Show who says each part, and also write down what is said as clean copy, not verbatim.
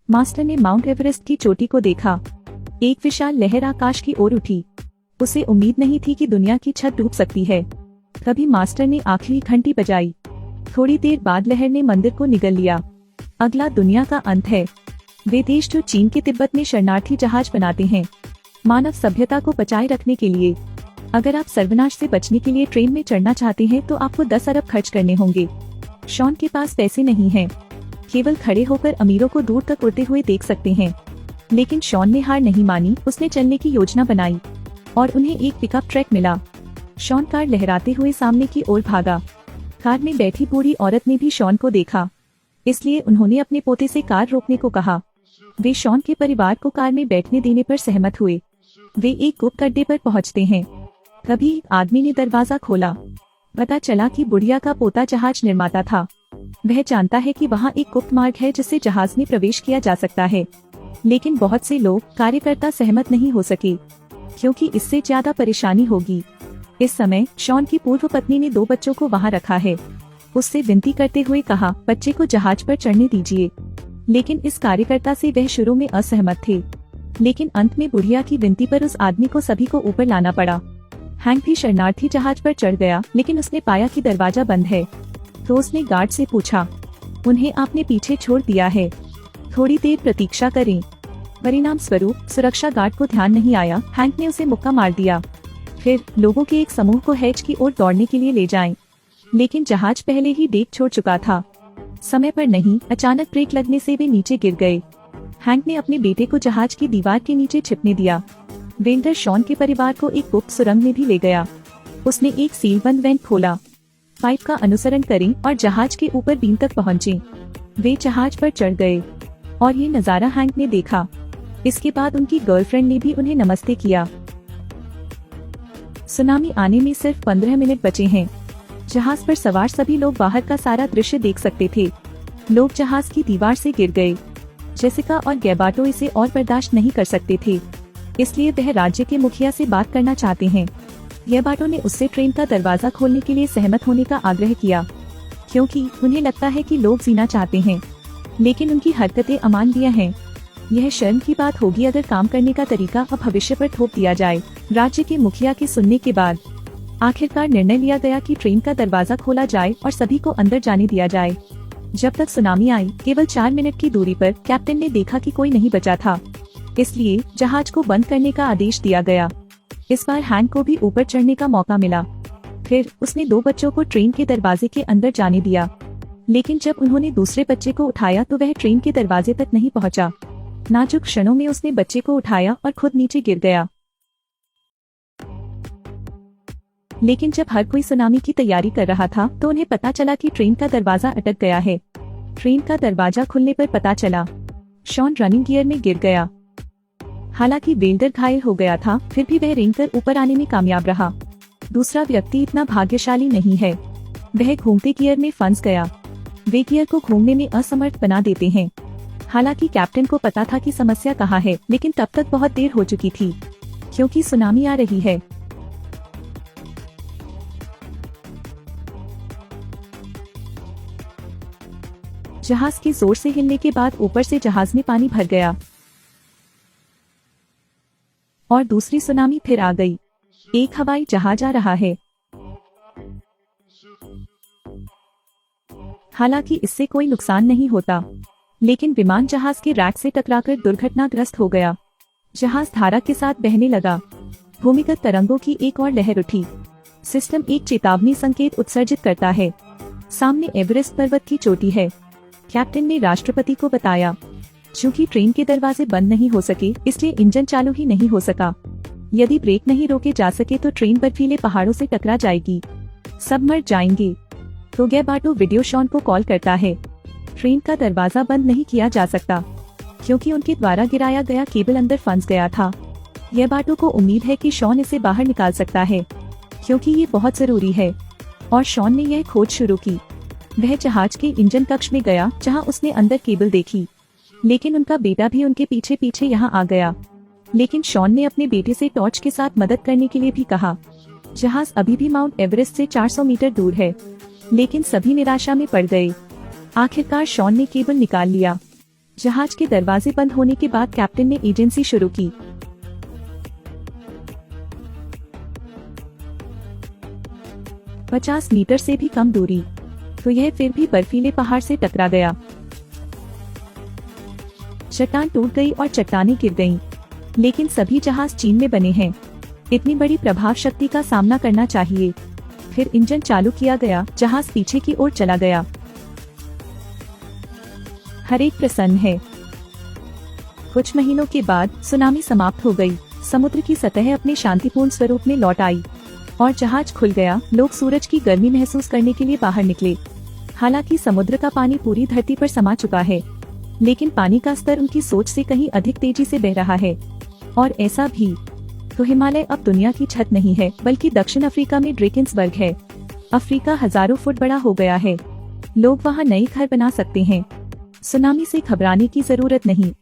Speaker 1: Master ने mount Everest की चोटी को देखा। एक विशाल लहर आकाश की ओर उठी। उसे उम्मीद नहीं थी कि दुनिया की छत डूब सकती है। तभी मास्टर ने आखिरी घंटी बजाई। थोड़ी देर बाद लहर ने मंदिर को निगल लिया। अगला दुनिया का अंत है। वे देश जो चीन के तिब्बत में शरणार्थी जहाज बनाते हैं, मानव सभ्यता को बचाए रखने के लिए। अगर आप सर्वनाश से बचने के लिए ट्रेन में चढ़ना चाहते हैं तो आपको 10 अरब खर्च करने होंगे। शॉन के पास पैसे नहीं हैं। केवल खड़े होकर अमीरों को दूर तक उड़ते हुए देख सकते हैं। लेकिन शॉन ने हार नहीं मानी। उसने चलने की योजना बनाई और उन्हें एक पिकअप ट्रक मिला। शॉन कार लहराते हुए सामने की ओर भागा। कार में बैठी बूढ़ी औरत ने भी शॉन को देखा, इसलिए उन्होंने अपने पोते से कार रोकने को कहा। वे शॉन के परिवार को कार में बैठने देने पर सहमत हुए। वे एक गुप्त अड्डे पर पहुंचते हैं। तभी एक आदमी ने दरवाजा खोला। पता चला कि बुढ़िया का पोता जहाज निर्माता था। वह जानता है कि वहाँ एक गुप्त मार्ग है जिससे जहाज में प्रवेश किया जा सकता है। लेकिन बहुत से लोग कार्यकर्ता सहमत नहीं हो सके, क्योंकि इससे ज्यादा परेशानी होगी। इस समय शॉन की पूर्व पत्नी ने 2 बच्चों को वहाँ रखा है। उससे विनती करते हुए कहा, बच्चे को जहाज पर चढ़ने दीजिए। लेकिन इस कार्यकर्ता से वह शुरू में असहमत थे। लेकिन अंत में बुढ़िया की विनती पर उस आदमी को सभी को ऊपर लाना पड़ा। हैंक भी शरणार्थी जहाज पर चढ़ गया, लेकिन उसने पाया कि दरवाजा बंद है। तो उसने गार्ड से पूछा, उन्हें आपने पीछे छोड़ दिया है, थोड़ी देर प्रतीक्षा करें। परिणाम स्वरूप सुरक्षा गार्ड को ध्यान नहीं आया। हैंक ने उसे मुक्का मार दिया। फिर लोगों के एक समूह को हेज की ओर दौड़ने के लिए ले जाएं। लेकिन जहाज पहले ही डेक छोड़ चुका था। समय पर नहीं, अचानक ब्रेक लगने से वे नीचे गिर गए। हैंक ने अपने बेटे को जहाज की दीवार के नीचे छिपने दिया। वेंडर शॉन के परिवार को एक गुप्त सुरंग में भी ले गया। उसने एक सीलबंद वेंट खोला। पाइप का अनुसरण करें और जहाज के ऊपर बीम तक पहुँचे। वे जहाज पर चढ़ गए और ये नजारा हैंक ने देखा। इसके बाद उनकी गर्लफ्रेंड ने भी उन्हें नमस्ते किया। सुनामी आने में सिर्फ 15 मिनट बचे हैं। जहाज पर सवार सभी लोग बाहर का सारा दृश्य देख सकते थे। लोग जहाज की दीवार से गिर गए। जेसिका और गैबाटो इसे और बर्दाश्त नहीं कर सकते थे, इसलिए वह राज्य के मुखिया से बात करना चाहते हैं। गैबाटो ने उससे ट्रेन का दरवाजा खोलने के लिए सहमत होने का आग्रह किया, क्योंकि उन्हें लगता है कि लोग जीना चाहते हैं, लेकिन उनकी हरकतें अमानवीय हैं। यह शर्म की बात होगी अगर काम करने का तरीका अब भविष्य पर थोप दिया जाए। राज्य के मुखिया के सुनने के बाद आखिरकार निर्णय लिया गया कि ट्रेन का दरवाजा खोला जाए और सभी को अंदर जाने दिया जाए। जब तक सुनामी आई, केवल 4 मिनट की दूरी पर कैप्टन ने देखा कि कोई नहीं बचा था, इसलिए जहाज को बंद करने का आदेश दिया गया। इस बार हैंक को भी ऊपर चढ़ने का मौका मिला। फिर उसने 2 बच्चों को ट्रेन के दरवाजे के अंदर जाने दिया, लेकिन जब उन्होंने दूसरे बच्चे को उठाया तो वह ट्रेन के दरवाजे तक नहीं पहुंचा। नाजुक क्षणों में उसने बच्चे को उठाया और खुद नीचे गिर गया। लेकिन जब हर कोई सुनामी की तैयारी कर रहा था तो उन्हें पता चला कि ट्रेन का दरवाजा अटक गया है। ट्रेन का दरवाजा खुलने पर पता चला शॉन रनिंग गियर में गिर गया। हालांकि वेल्डर घायल हो गया था, फिर भी वह रेंगकर ऊपर आने में कामयाब रहा। दूसरा व्यक्ति इतना भाग्यशाली नहीं है। वह घूमते गियर में फंस गया। वे गियर को घूमने में असमर्थ बना देते हैं। हालांकि कैप्टन को पता था कि समस्या कहाँ है, लेकिन तब तक बहुत देर हो चुकी थी, क्योंकि सुनामी आ रही है। जहाज के जोर से हिलने के बाद ऊपर से जहाज में पानी भर गया और दूसरी सुनामी फिर आ गई। एक हवाई जहाज आ रहा है। हालांकि इससे कोई नुकसान नहीं होता, लेकिन विमान जहाज के रैक से टकराकर दुर्घटनाग्रस्त हो गया। जहाज धारा के साथ बहने लगा। भूमिगत तरंगों की एक और लहर उठी। सिस्टम एक चेतावनी संकेत उत्सर्जित करता है। सामने एवरेस्ट पर्वत की चोटी है। कैप्टन ने राष्ट्रपति को बताया। चूंकि ट्रेन के दरवाजे बंद नहीं हो सके, इसलिए इंजन चालू ही नहीं हो सका। यदि ब्रेक नहीं रोके जा सके तो ट्रेन बर्फीले पहाड़ों से टकरा जाएगी। सब मर जाएंगे। तो गैबाटो वीडियो शॉन को कॉल करता है। ट्रेन का दरवाजा बंद नहीं किया जा सकता, क्योंकि उनके द्वारा गिराया गया केबल अंदर फंस गया था। गैबाटो को उम्मीद है कि शॉन इसे बाहर निकाल सकता है, क्योंकि ये बहुत जरूरी है। और शॉन ने यह खोज शुरू की। वह जहाज के इंजन कक्ष में गया, जहां उसने अंदर केबल देखी, लेकिन उनका बेटा भी उनके पीछे पीछे यहाँ आ गया। लेकिन शॉन ने अपने बेटे से टॉर्च के साथ मदद करने के लिए भी कहा। जहाज अभी भी माउंट एवरेस्ट से 400 मीटर दूर है, लेकिन सभी निराशा में पड़ गए। आखिरकार शॉन ने केबल निकाल लिया। जहाज के दरवाजे बंद होने के बाद कैप्टन ने एजेंसी शुरू की। पचास मीटर से भी कम दूरी, तो यह फिर भी बर्फीले पहाड़ से टकरा गया। चट्टान टूट गई और चट्टानें गिर गईं। लेकिन सभी जहाज चीन में बने हैं, इतनी बड़ी प्रभाव शक्ति का सामना करना चाहिए। फिर इंजन चालू किया गया, जहाज पीछे की ओर चला गया। हर एक प्रसन्न है। कुछ महीनों के बाद सुनामी समाप्त हो गई। समुद्र की सतह अपने शांतिपूर्ण स्वरूप में लौट आई और जहाज खुल गया। लोग सूरज की गर्मी महसूस करने के लिए बाहर निकले। हालांकि समुद्र का पानी पूरी धरती पर समा चुका है, लेकिन पानी का स्तर उनकी सोच से कहीं अधिक तेजी से बह रहा है। और ऐसा भी तो हिमालय अब दुनिया की छत नहीं है, बल्कि दक्षिण अफ्रीका में ड्रेकेंसबर्ग है। अफ्रीका हजारों फुट बड़ा हो गया है। लोग वहाँ नए घर बना सकते हैं। सुनामी से घबराने की जरूरत नहीं।